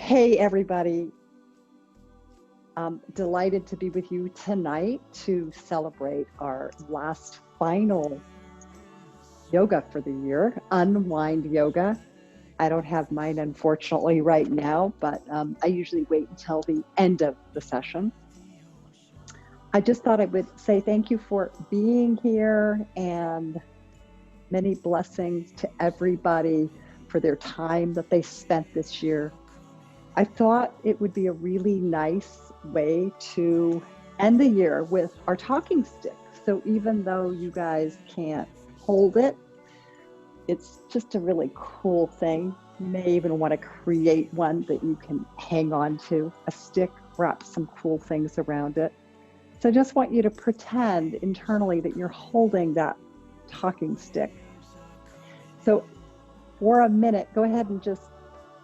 Hey, everybody. I'm delighted to be with you tonight to celebrate our last final yoga for the year, UnWine Yoga. I don't have mine, unfortunately, right now, but I usually wait until the end of the session. I just thought I would say thank you for being here and many blessings to everybody for their time that they spent this year. I thought it would be a really nice way to end the year with our talking stick. So even though you guys can't hold it, it's just a really cool thing. You may even want to create one that you can hang on to, a stick, wrap some cool things around it. So I just want you to pretend internally that you're holding that talking stick. So for a minute, go ahead and just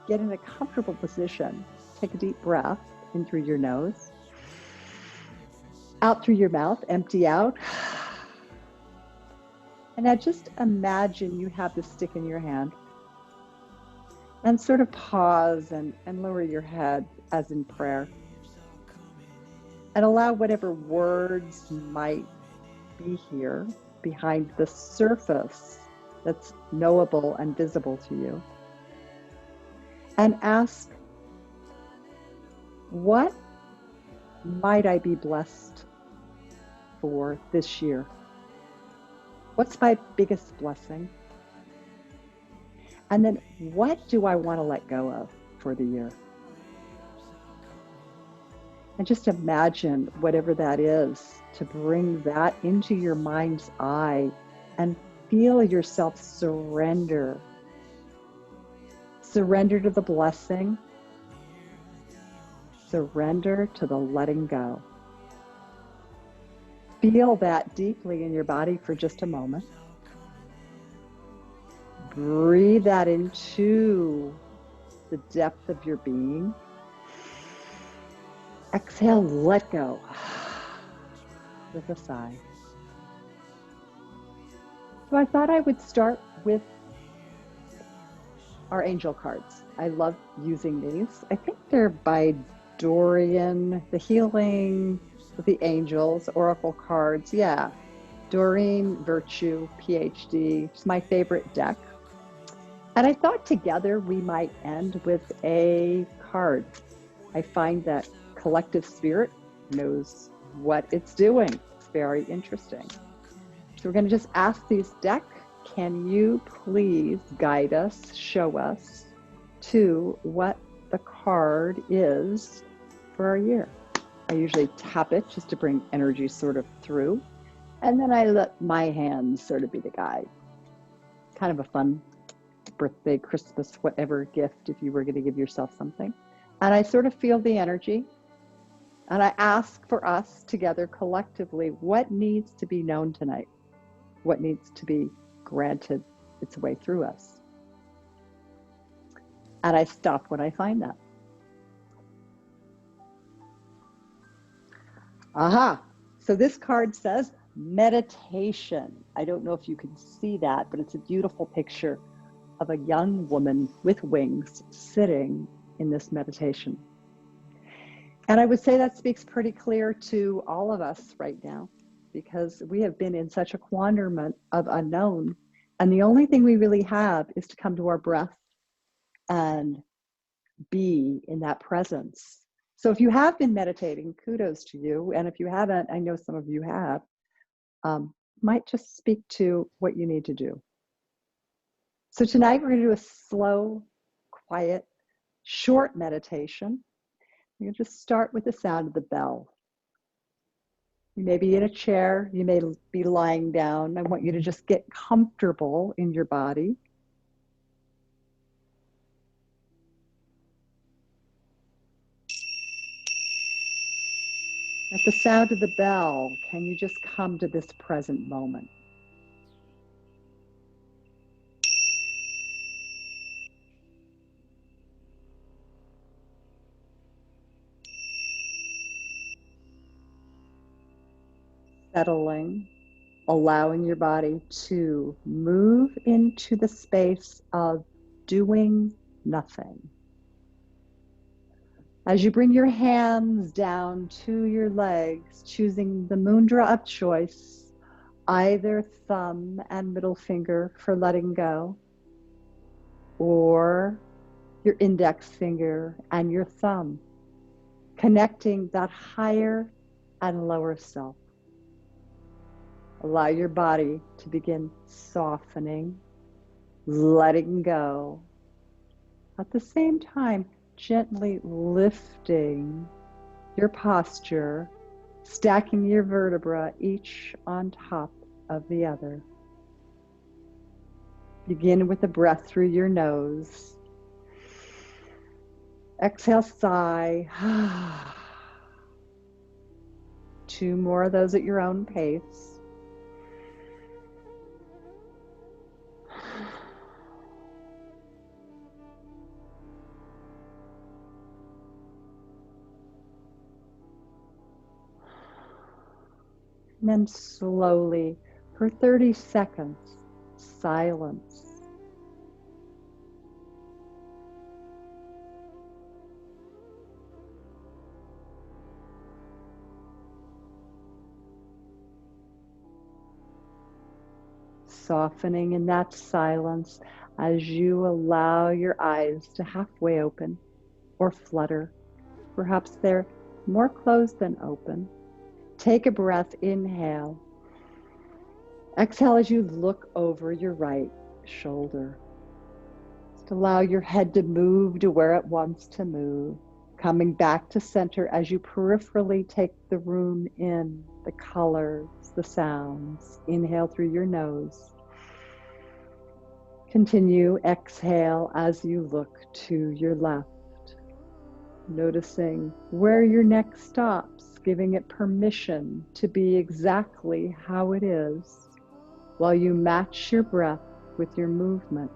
get in a comfortable position. Take a deep breath in through your nose, out through your mouth, empty out. And now just imagine you have the stick in your hand and sort of pause and lower your head as in prayer. And allow whatever words might be here behind the surface that's knowable and visible to you. And ask, what might I be blessed for this year? What's my biggest blessing? And then what do I want to let go of for the year? And just imagine whatever that is, to bring that into your mind's eye and feel yourself surrender. Surrender to the blessing. Surrender to the letting go. Feel that deeply in your body for just a moment. Breathe that into the depth of your being. Exhale, let go with a sigh. So I thought I would start with our angel cards. I love using these. I think they're by Doreen, the Healing with the Angels, Oracle cards. Yeah, Doreen Virtue, PhD. It's my favorite deck. And I thought together we might end with a card. I find that collective spirit knows what it's doing. It's very interesting. So we're going to just ask these deck, can you please guide us, show us to what the card is for our year? I usually tap it just to bring energy sort of through. And then I let my hands sort of be the guide. Kind of a fun birthday, Christmas, whatever gift if you were going to give yourself something. And I sort of feel the energy. And I ask for us together collectively, what needs to be known tonight? What needs to be granted its way through us? And I stop when I find that. Aha! So this card says meditation. I don't know if you can see that, but it's a beautiful picture of a young woman with wings sitting in this meditation. And I would say that speaks pretty clear to all of us right now, because we have been in such a quantum of unknown. And the only thing we really have is to come to our breath and be in that presence. So if you have been meditating, kudos to you. And if you haven't, I know some of you have, might just speak to what you need to do. So tonight we're going to do a slow, quiet, short meditation. We're going to just start with the sound of the bell. You may be in a chair, you may be lying down. I want you to just get comfortable in your body. At the sound of the bell, can you just come to this present moment? Settling, allowing your body to move into the space of doing nothing. As you bring your hands down to your legs, choosing the mudra of choice, either thumb and middle finger for letting go, or your index finger and your thumb, connecting that higher and lower self. Allow your body to begin softening, letting go. At the same time, gently lifting your posture, stacking your vertebrae each on top of the other. Begin with a breath through your nose. Exhale, sigh. 2 more of those at your own pace. And then slowly, for 30 seconds, silence. Softening in that silence as you allow your eyes to halfway open or flutter. Perhaps they're more closed than open. Take a breath, inhale. Exhale as you look over your right shoulder. Just allow your head to move to where it wants to move. Coming back to center as you peripherally take the room in, the colors, the sounds. Inhale through your nose. Continue, exhale as you look to your left. Noticing where your neck stops, giving it permission to be exactly how it is while you match your breath with your movement.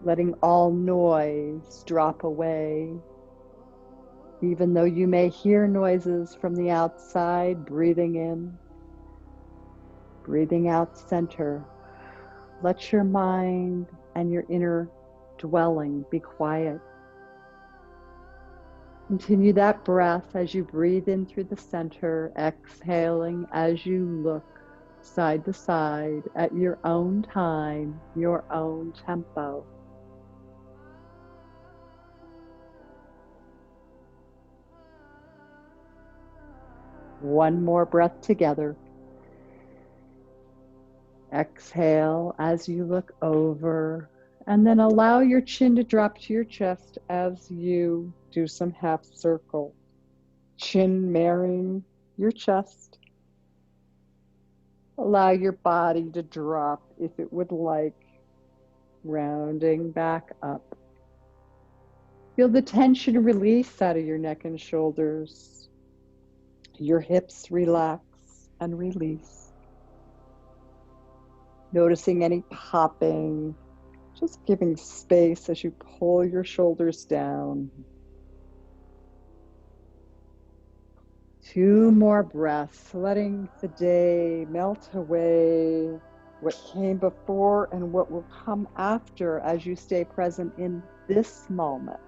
Letting all noise drop away. Even though you may hear noises from the outside, breathing in, breathing out center. Let your mind and your inner dwelling be quiet. Continue that breath as you breathe in through the center, exhaling as you look side to side at your own time, your own tempo. One more breath together. Exhale as you look over, and then allow your chin to drop to your chest as you do some half circle. Chin marrying your chest. Allow your body to drop if it would like, rounding back up. Feel the tension release out of your neck and shoulders. Your hips relax and release. Noticing any popping, just giving space as you pull your shoulders down. 2 more breaths, letting the day melt away, what came before and what will come after as you stay present in this moment.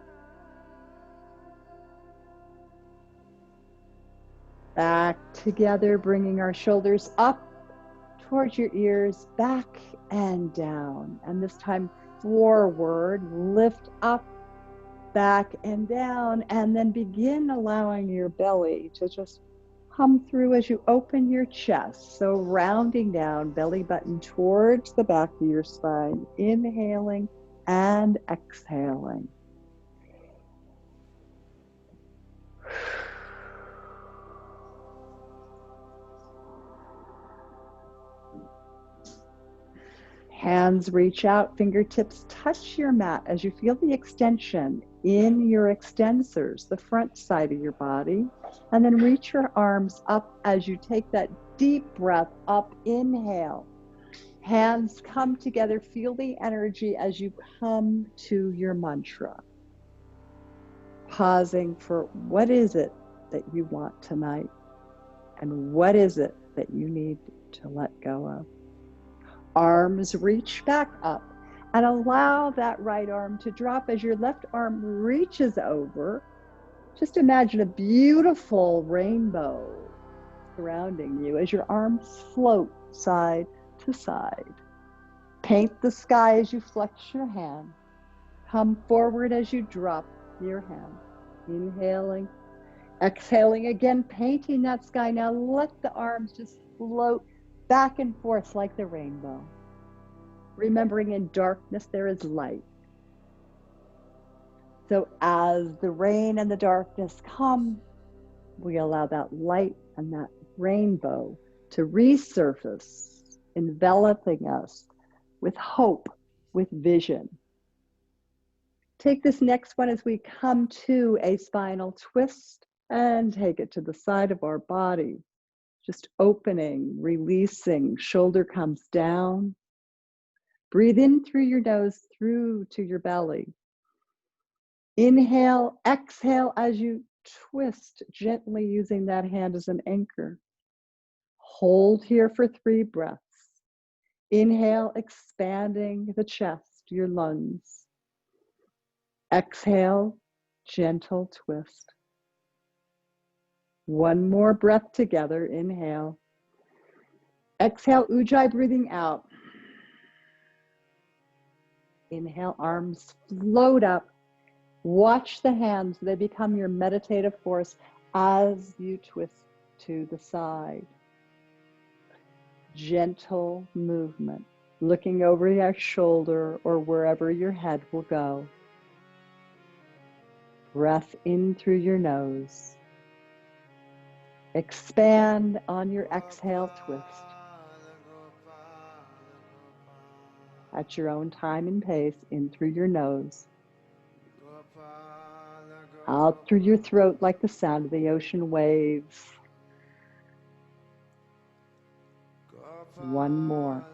Back together, bringing our shoulders up towards your ears, back and down. And this time forward, lift up, back and down, and then begin allowing your belly to just hum through as you open your chest. So rounding down, belly button towards the back of your spine, inhaling and exhaling. Hands reach out, fingertips touch your mat as you feel the extension in your extensors, the front side of your body. And then reach your arms up as you take that deep breath up, inhale. Hands come together, feel the energy as you come to your mantra. Pausing for what is it that you want tonight? And what is it that you need to let go of? Arms reach back up and allow that right arm to drop as your left arm reaches over. Just imagine a beautiful rainbow surrounding you as your arms float side to side. Paint the sky as you flex your hand. Come forward as you drop your hand. Inhaling, exhaling again, painting that sky. Now let the arms just float back and forth like the rainbow. Remembering in darkness there is light. So as the rain and the darkness come, we allow that light and that rainbow to resurface, enveloping us with hope, with vision. Take this next one as we come to a spinal twist and take it to the side of our body. Just opening, releasing, shoulder comes down. Breathe in through your nose, through to your belly. Inhale, exhale as you twist, gently using that hand as an anchor. Hold here for 3 breaths. Inhale, expanding the chest, your lungs. Exhale, gentle twist. One more breath together. Inhale. Exhale, Ujjayi, breathing out. Inhale, arms float up. Watch the hands, they become your meditative force as you twist to the side. Gentle movement, looking over your shoulder or wherever your head will go. Breath in through your nose. Expand on your exhale, twist. At your own time and pace, in through your nose. Out through your throat like the sound of the ocean waves. One more.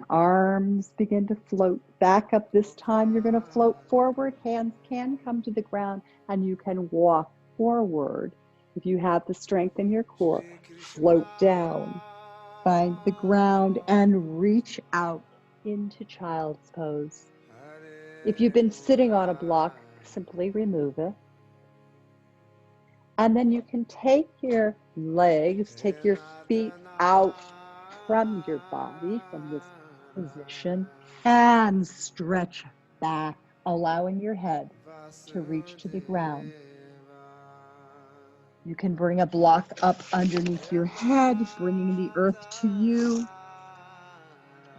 Arms begin to float back up. This time you're going to float forward. Hands can come to the ground and you can walk forward. If you have the strength in your core, float down. Find the ground and reach out into child's pose. If you've been sitting on a block, simply remove it. And then you can take your legs, take your feet out from your body, from this position, and stretch back, allowing your head to reach to the ground. You can bring a block up underneath your head, bringing the earth to you.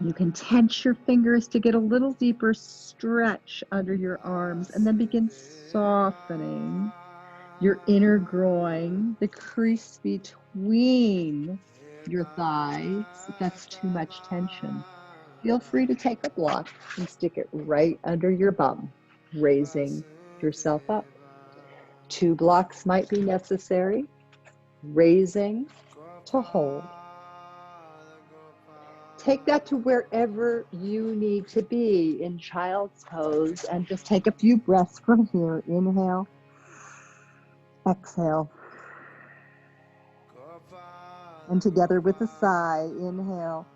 You can tense your fingers to get a little deeper stretch under your arms, and then begin softening your inner groin, the crease between your thighs. If that's too much tension, feel free to take a block and stick it right under your bum, raising yourself up. 2 blocks might be necessary, raising to hold. Take that to wherever you need to be in child's pose and just take a few breaths from here. Inhale, exhale. And together with a sigh, inhale.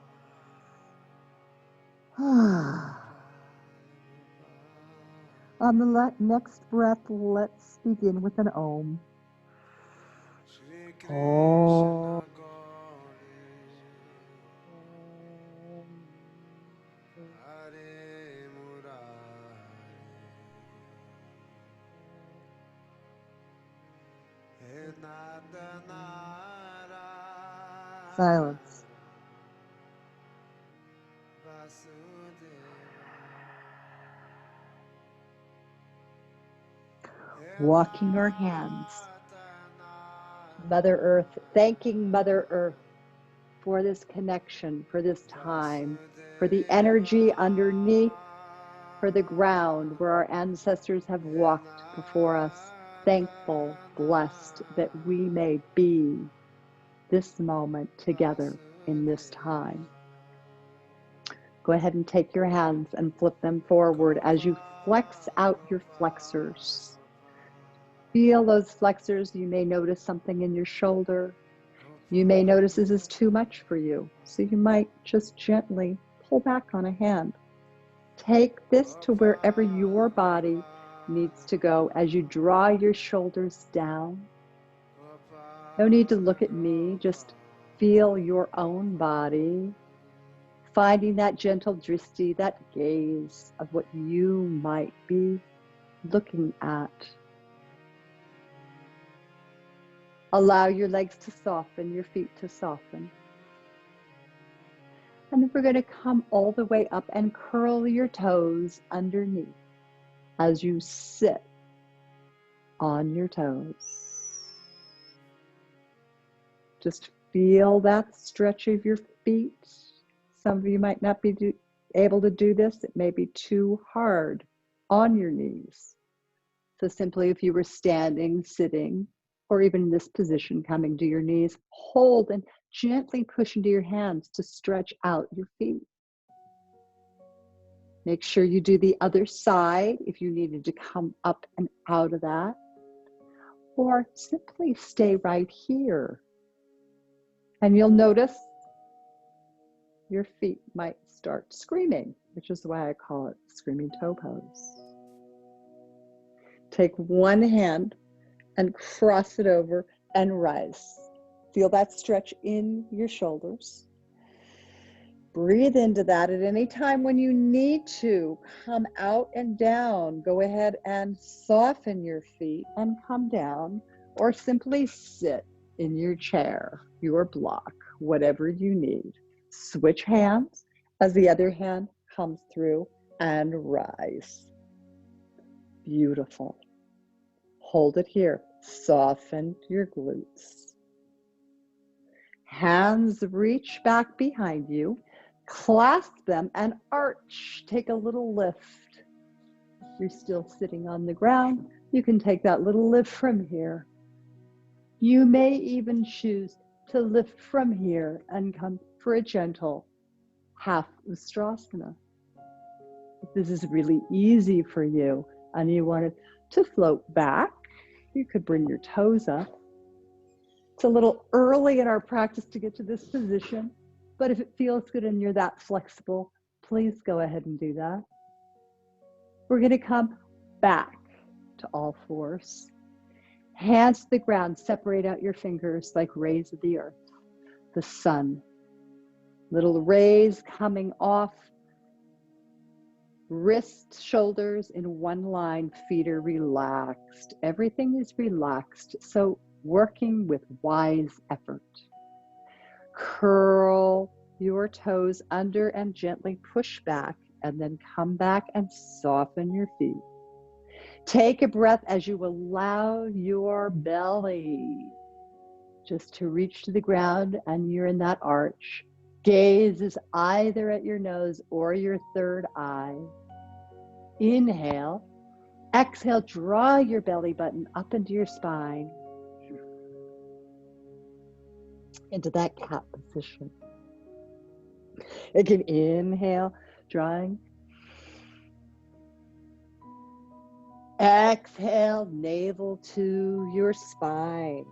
On the next breath, let's begin with an Om. Om. Silence. Walking our hands. Mother Earth, thanking Mother Earth for this connection, for this time, for the energy underneath, for the ground where our ancestors have walked before us. Thankful, blessed that we may be this moment together in this time. Go ahead and take your hands and flip them forward as you flex out your flexors. Feel those flexors. You may notice something in your shoulder. You may notice this is too much for you, so you might just gently pull back on a hand. Take this to wherever your body needs to go as you draw your shoulders down. No need to look at me, just feel your own body, finding that gentle drishti, that gaze of what you might be looking at. Allow your legs to soften, your feet to soften. And then we're going to come all the way up and curl your toes underneath as you sit on your toes. Just feel that stretch of your feet. Some of you might not be able to do this. It may be too hard on your knees. So simply, if you were standing, sitting, or even in this position, coming to your knees, hold and gently push into your hands to stretch out your feet. Make sure you do the other side if you needed to come up and out of that, or simply stay right here. And you'll notice your feet might start screaming, which is why I call it screaming toe pose. Take one hand and cross it over and rise. Feel that stretch in your shoulders. Breathe into that. At any time when you need to come out and down, go ahead and soften your feet and come down, or simply sit in your chair, your block, whatever you need. Switch hands as the other hand comes through and rise. Beautiful. Hold it here. Soften your glutes. Hands reach back behind you. Clasp them and arch. Take a little lift. If you're still sitting on the ground, you can take that little lift from here. You may even choose to lift from here and come for a gentle half Ustrasana. If this is really easy for you and you want it to float back, you could bring your toes up. It's a little early in our practice to get to this position, but if it feels good and you're that flexible, please go ahead and do that. We're going to come back to all fours. Hands to the ground, separate out your fingers like rays of the earth, the sun. Little rays coming off, wrists, shoulders in one line, feet are relaxed. Everything is relaxed, so working with wise effort. Curl your toes under and gently push back, and then come back and soften your feet. Take a breath as you allow your belly just to reach to the ground, and you're in that arch. Gaze is either at your nose or your third eye. Inhale. Exhale, draw your belly button up into your spine, into that cat position. Again, inhale, drawing. Exhale, navel to your spine.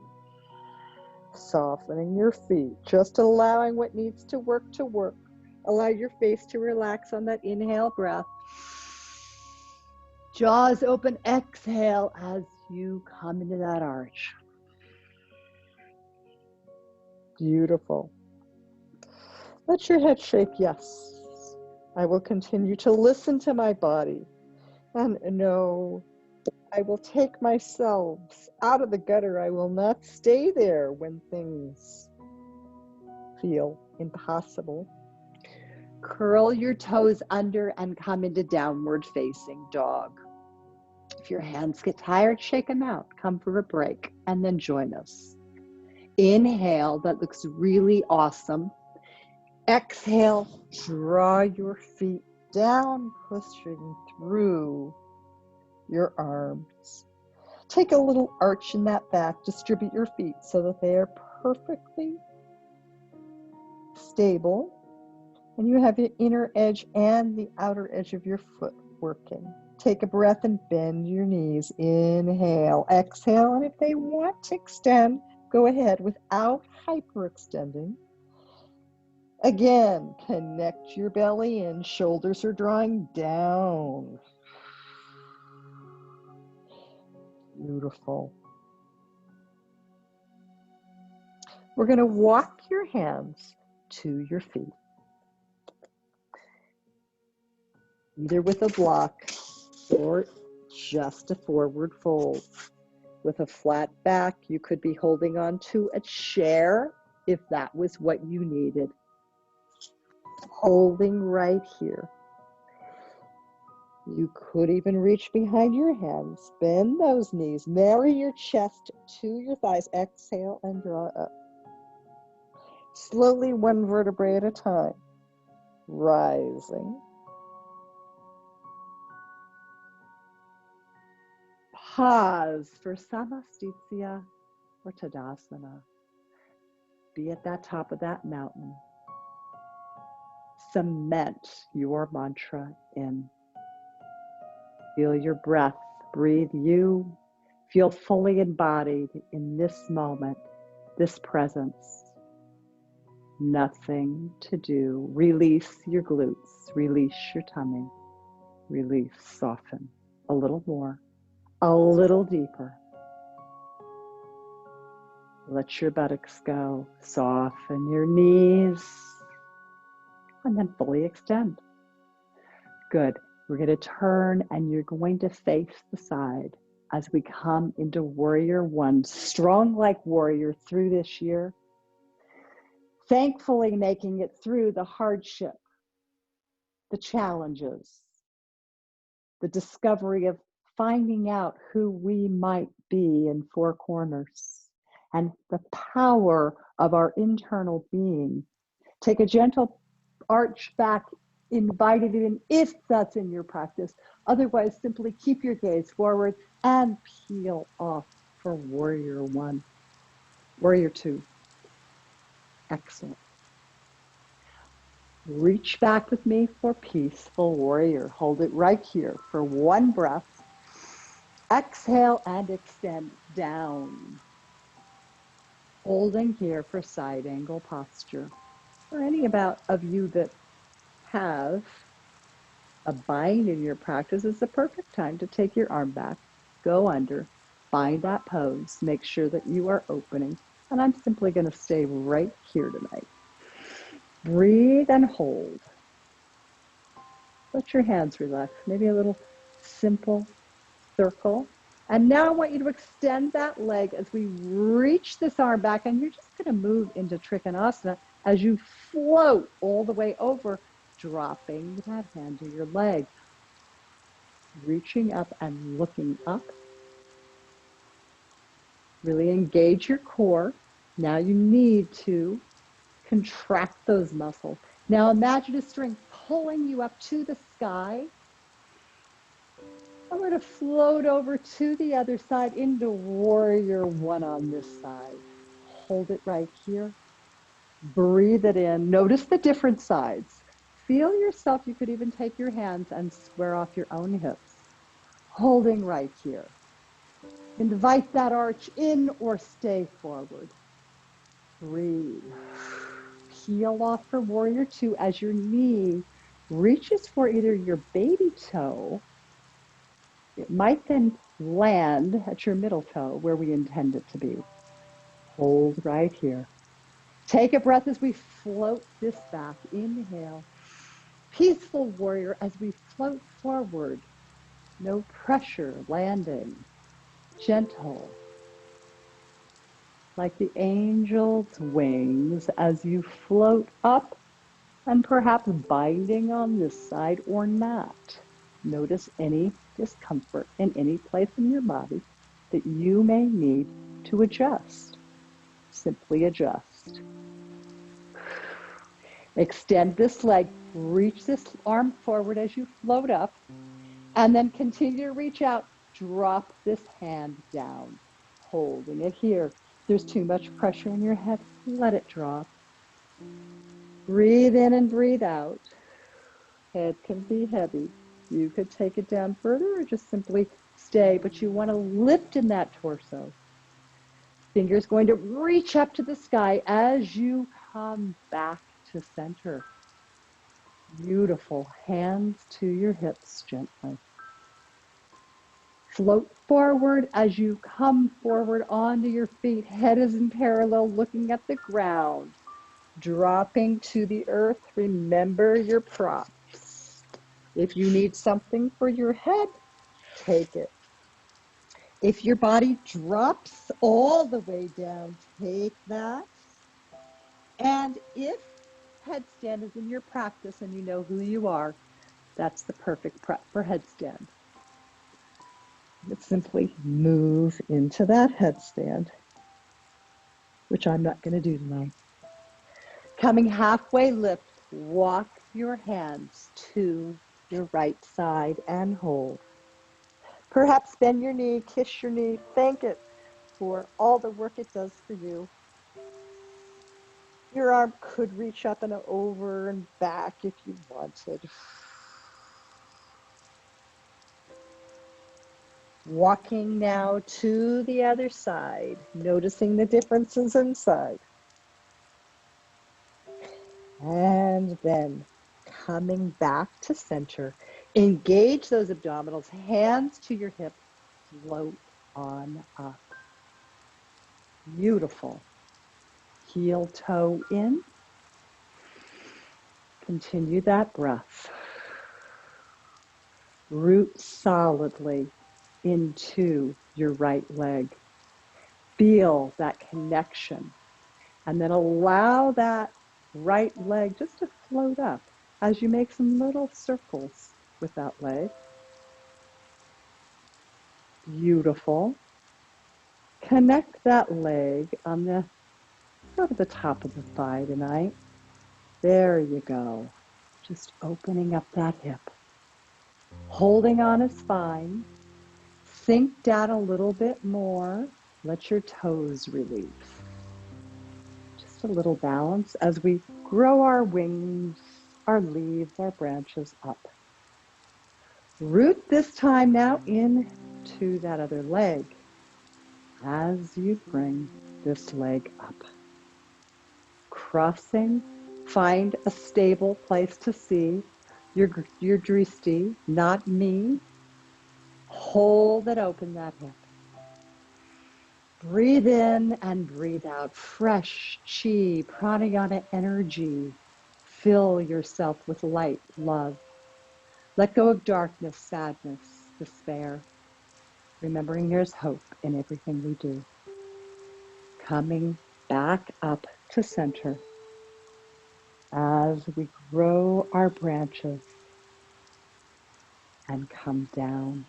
Softening your feet, just allowing what needs to work. Allow your face to relax on that inhale breath. Jaws open, exhale as you come into that arch. Beautiful. Let your head shake, yes. I will continue to listen to my body and know I will take myself out of the gutter. I will not stay there when things feel impossible. Curl your toes under and come into downward facing dog. If your hands get tired, shake them out. Come for a break and then join us. Inhale, that looks really awesome. Exhale, draw your feet down, pushing through your arms. Take a little arch in that back. Distribute your feet so that they are perfectly stable. And you have your inner edge and the outer edge of your foot working. Take a breath and bend your knees. Inhale, exhale, and if they want to extend, Go ahead without hyperextending. Again, connect your belly in, shoulders are drawing down. Beautiful. We're going to walk your hands to your feet, either with a block or just a forward fold. With a flat back, you could be holding on to a chair if that was what you needed. Holding right here. You could even reach behind your hands, bend those knees, marry your chest to your thighs, exhale and draw up. Slowly, one vertebrae at a time, rising. Pause for Samastitya or Tadasana. Be at that top of that mountain. Cement your mantra in. Feel your breath, breathe you. Feel fully embodied in this moment, this presence. Nothing to do. Release your glutes, release your tummy, release, soften. A little more, a little deeper. Let your buttocks go, soften your knees, and then fully extend. Good. We're going to turn and you're going to face the side as we come into Warrior One, strong like warrior through this year. Thankfully making it through the hardship, the challenges, the discovery of finding out who we might be in four corners, and the power of our internal being. Take a gentle arch back, invite it in if that's in your practice. Otherwise, simply keep your gaze forward and peel off for Warrior One. Warrior Two. Excellent. Reach back with me for Peaceful Warrior. Hold it right here for one breath. Exhale and extend down. Holding here for side angle posture. For any of you that have a bind in your practice, it's the perfect time to take your arm back, go under, find that pose, make sure that you are opening. And I'm simply going to stay right here tonight. Breathe and hold. Let your hands relax. Maybe a little simple circle. And now I want you to extend that leg as we reach this arm back, and you're just going to move into Trikonasana as you float all the way over, dropping that hand to your leg, reaching up and looking up. Really engage your core. Now you need to contract those muscles. Now imagine a string pulling you up to the sky. I'm going to float over to the other side into Warrior One on this side. Hold it right here. Breathe it in. Notice the different sides. Feel yourself. You could even take your hands and square off your own hips. Holding right here. Invite that arch in or stay forward. Breathe. Peel off for Warrior Two as your knee reaches for either your baby toe. It might then land at your middle toe where we intend it to be. Hold right here. Take a breath as we float this back. Inhale. Peaceful Warrior as we float forward. No pressure, landing. Gentle. Like the angel's wings as you float up and perhaps binding on this side or not. Notice any discomfort in any place in your body that you may need to adjust. Simply adjust. Extend this leg, reach this arm forward as you float up, and then continue to reach out. Drop this hand down, holding it here. There's too much pressure in your head, let it drop. Breathe in and breathe out. Head can be heavy. You could take it down further or just simply stay, but you want to lift in that torso. Fingers going to reach up to the sky as you come back to center. Beautiful. Hands to your hips gently. Float forward as you come forward onto your feet. Head is in parallel, looking at the ground. Dropping to the earth. Remember your props. If you need something for your head, take it. If your body drops all the way down, take that. And if headstand is in your practice and you know who you are, that's the perfect prep for headstand. But simply move into that headstand, which I'm not going to do tonight. Coming halfway lift, walk your hands to your right side and hold. Perhaps bend your knee, kiss your knee, thank it for all the work it does for you. Your arm could reach up and over and back if you wanted. Walking now to the other side, noticing the differences inside. And then coming back to center. Engage those abdominals, hands to your hips, float on up. Beautiful. Heel toe in. Continue that breath. Root solidly into your right leg. Feel that connection. And then allow that right leg just to float up as you make some little circles with that leg. Beautiful. Connect that leg on the, go to the top of the thigh tonight. There you go. Just opening up that hip. Holding on a spine. Sink down a little bit more. Let your toes release. Just a little balance as we grow our wings, our leaves, our branches up. Root this time now into that other leg as you bring this leg up. Crossing, find a stable place to see your drishti, not me. Hold and open that hip. Breathe in and breathe out. Fresh chi, pranayama energy. Fill yourself with light, love. Let go of darkness, sadness, despair. Remembering there's hope in everything we do. Coming back up to center as we grow our branches and come down.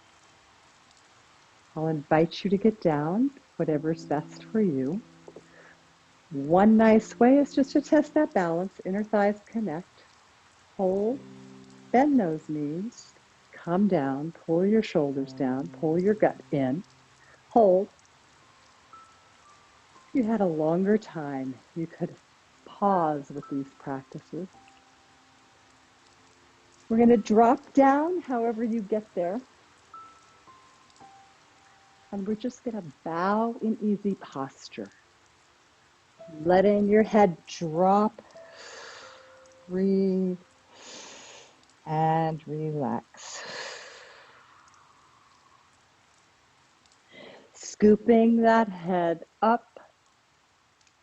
I'll invite you to get down, whatever's best for you. One nice way is just to test that balance. Inner thighs connect. Hold, bend those knees, come down, pull your shoulders down, pull your gut in, hold. If you had a longer time, you could pause with these practices. We're going to drop down however you get there. And we're just going to bow in easy posture. Letting your head drop, breathe, and relax. Scooping that head up,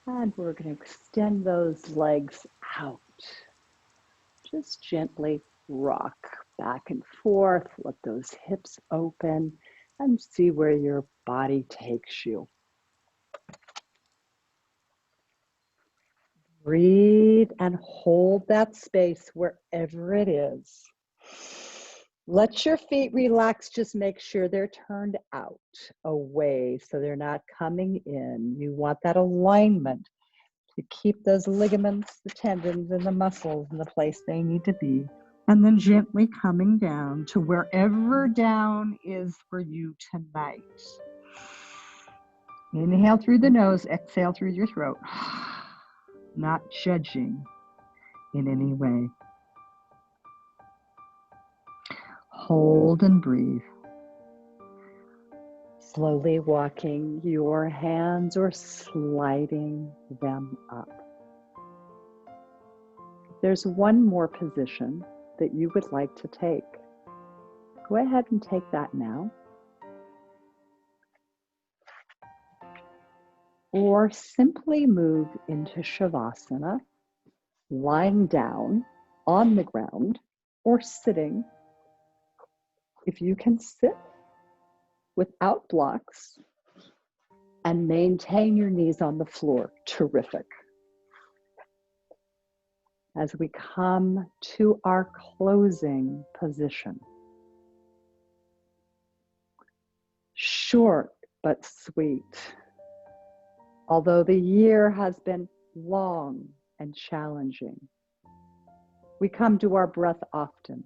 and we're going to extend those legs out. Just gently rock back and forth, let those hips open, and see where your body takes you. Breathe and hold that space wherever it is. Let your feet relax. Just make sure they're turned out, away, so they're not coming in. You want that alignment to keep those ligaments, the tendons, and the muscles in the place they need to be. And then gently coming down to wherever down is for you tonight. Inhale through the nose, exhale through your throat. Not judging in any way. Hold and breathe. Slowly walking your hands or sliding them up. There's one more position that you would like to take. Go ahead and take that now. Or simply move into Shavasana, lying down on the ground or sitting. If you can sit without blocks and maintain your knees on the floor, terrific. As we come to our closing position. Short but sweet. Although the year has been long and challenging, we come to our breath often.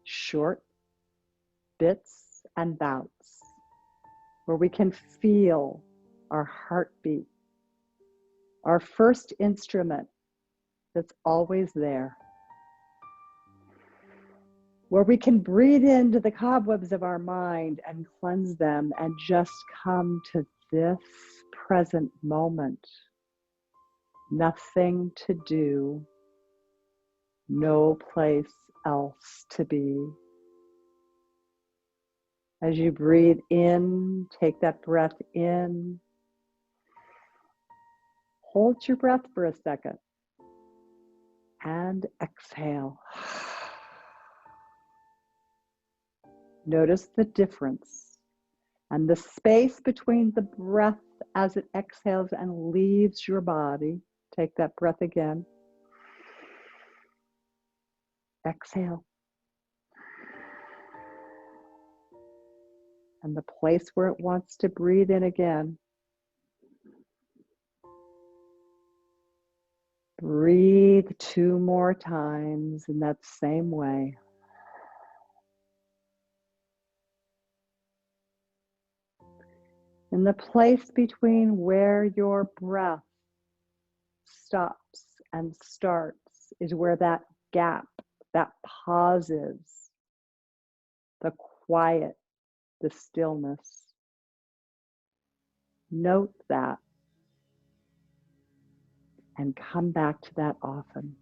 Short bits and bouts where we can feel our heartbeat, our first instrument that's always there, where we can breathe into the cobwebs of our mind and cleanse them and just come to this present moment. Nothing to do, no place else to be. As you breathe in, take that breath in. Hold your breath for a second and exhale. Notice the difference and the space between the breath as it exhales and leaves your body. Take that breath again. Exhale. And the place where it wants to breathe in again. Breathe 2 more times in that same way. In the place between where your breath stops and starts is where that gap, that pause is, the quiet, the stillness. Note that and come back to that often.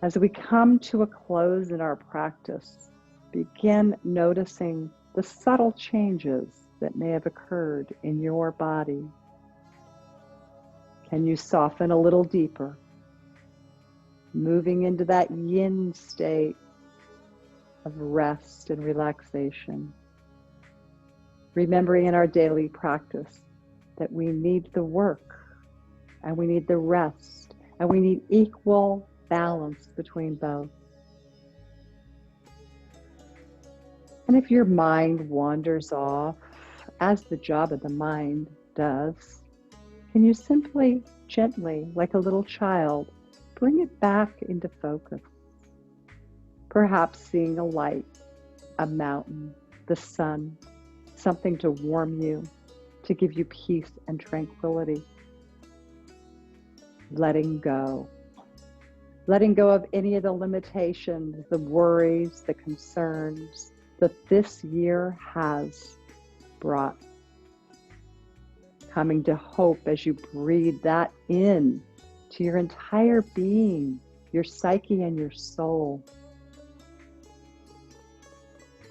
As we come to a close in our practice, begin noticing the subtle changes that may have occurred in your body. Can you soften a little deeper, moving into that yin state of rest and relaxation? Remembering in our daily practice that we need the work and we need the rest and we need equal balance between both. And if your mind wanders off, as the job of the mind does, can you simply, gently, like a little child, bring it back into focus? Perhaps seeing a light, a mountain, the sun, something to warm you, to give you peace and tranquility. Letting go. Letting go of any of the limitations, the worries, the concerns that this year has brought. Coming to hope as you breathe that in to your entire being, your psyche and your soul.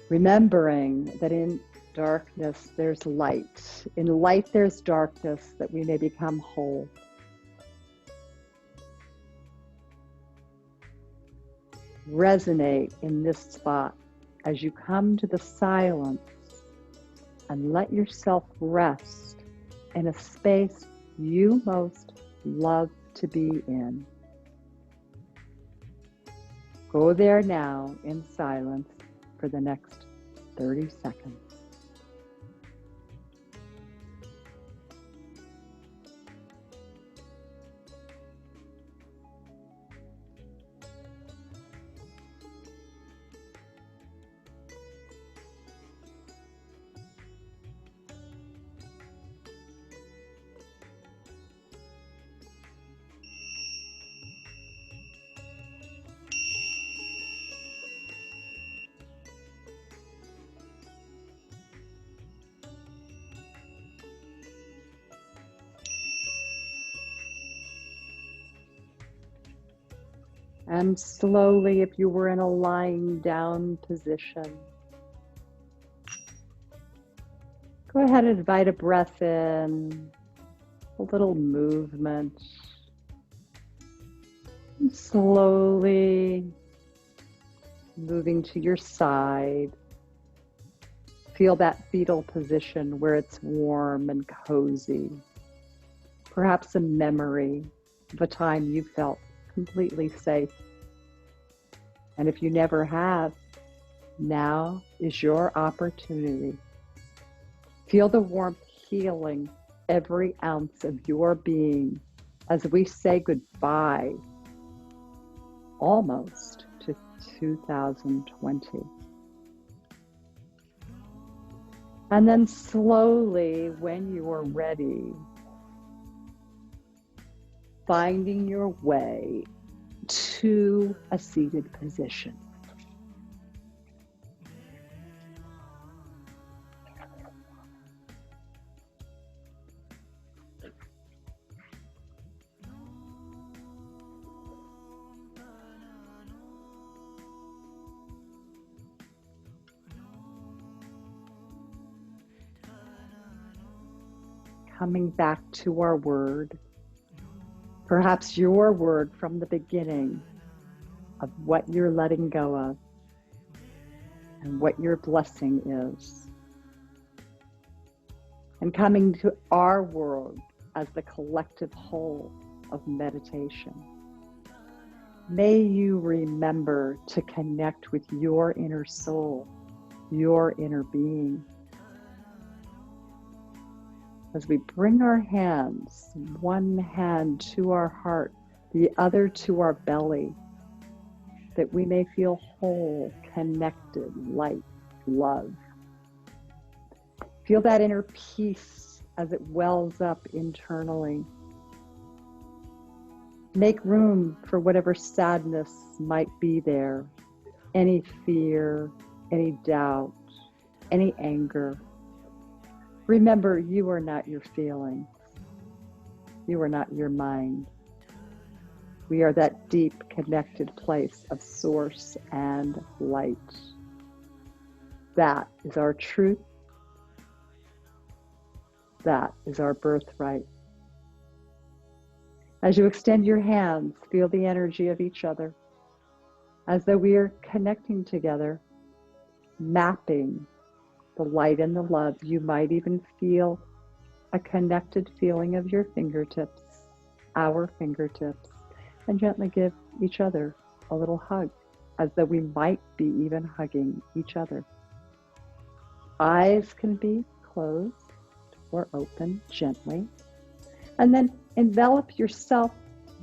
Remembering that in darkness there's light. In light there's darkness, that we may become whole. Resonate in this spot as you come to the silence and let yourself rest in a space you most love to be in. Go there now in silence for the next 30 seconds. And slowly, if you were in a lying down position, go ahead and invite a breath in, a little movement. And slowly moving to your side. Feel that fetal position where it's warm and cozy. Perhaps a memory of a time you felt completely safe. And if you never have, now is your opportunity. Feel the warmth healing every ounce of your being as we say goodbye almost to 2020. And then slowly, when you are ready, finding your way to a seated position. Coming back to our word, perhaps your word from the beginning of what you're letting go of and what your blessing is. And coming to our world as the collective whole of meditation. May you remember to connect with your inner soul, your inner being. As we bring our hands, one hand to our heart, the other to our belly, that we may feel whole, connected, light, love. Feel that inner peace as it wells up internally. Make room for whatever sadness might be there, any fear, any doubt, any anger. Remember, you are not your feelings. You are not your mind. We are that deep, connected place of source and light. That is our truth. That is our birthright. As you extend your hands, feel the energy of each other, as though we are connecting together, mapping the light and the love. You might even feel a connected feeling of your fingertips, our fingertips, and gently give each other a little hug, as though we might be even hugging each other. Eyes can be closed or open gently. And then envelop yourself,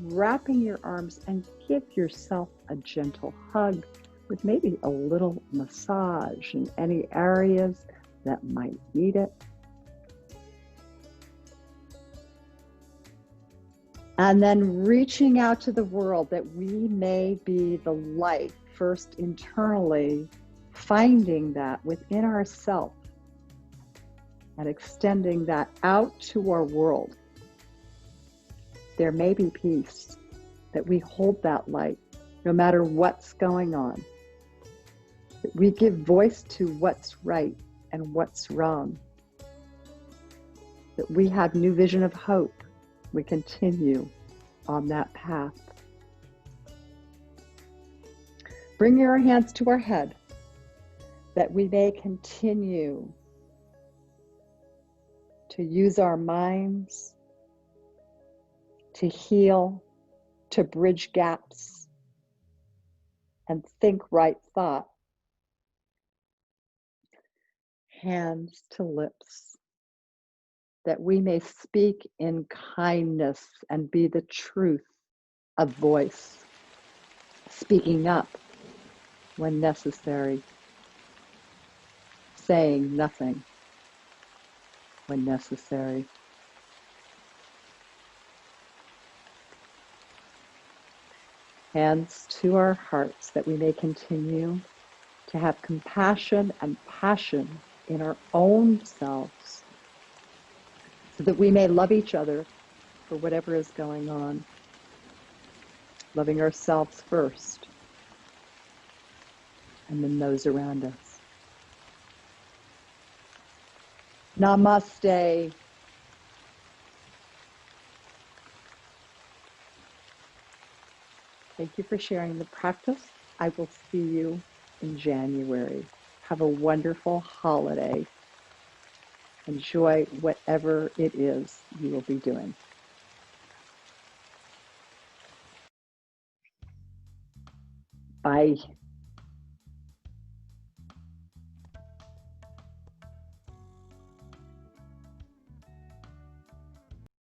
wrapping your arms, and give yourself a gentle hug with maybe a little massage in any areas that might need it. And then reaching out to the world that we may be the light, first internally, finding that within ourselves and extending that out to our world. There may be peace, that we hold that light no matter what's going on. That we give voice to what's right and what's wrong. That we have new vision of hope. We continue on that path. Bring your hands to our head, that we may continue to use our minds to heal, to bridge gaps, and think right thought. Hands to lips, that we may speak in kindness and be the truth of voice, speaking up when necessary, saying nothing when necessary. Hands to our hearts, that we may continue to have compassion and passion in our own selves, so that we may love each other for whatever is going on. loving ourselves first, and then those around us. Namaste. Thank you for sharing the practice. I will see you in January. Have a wonderful holiday. Enjoy whatever it is you will be doing. Bye.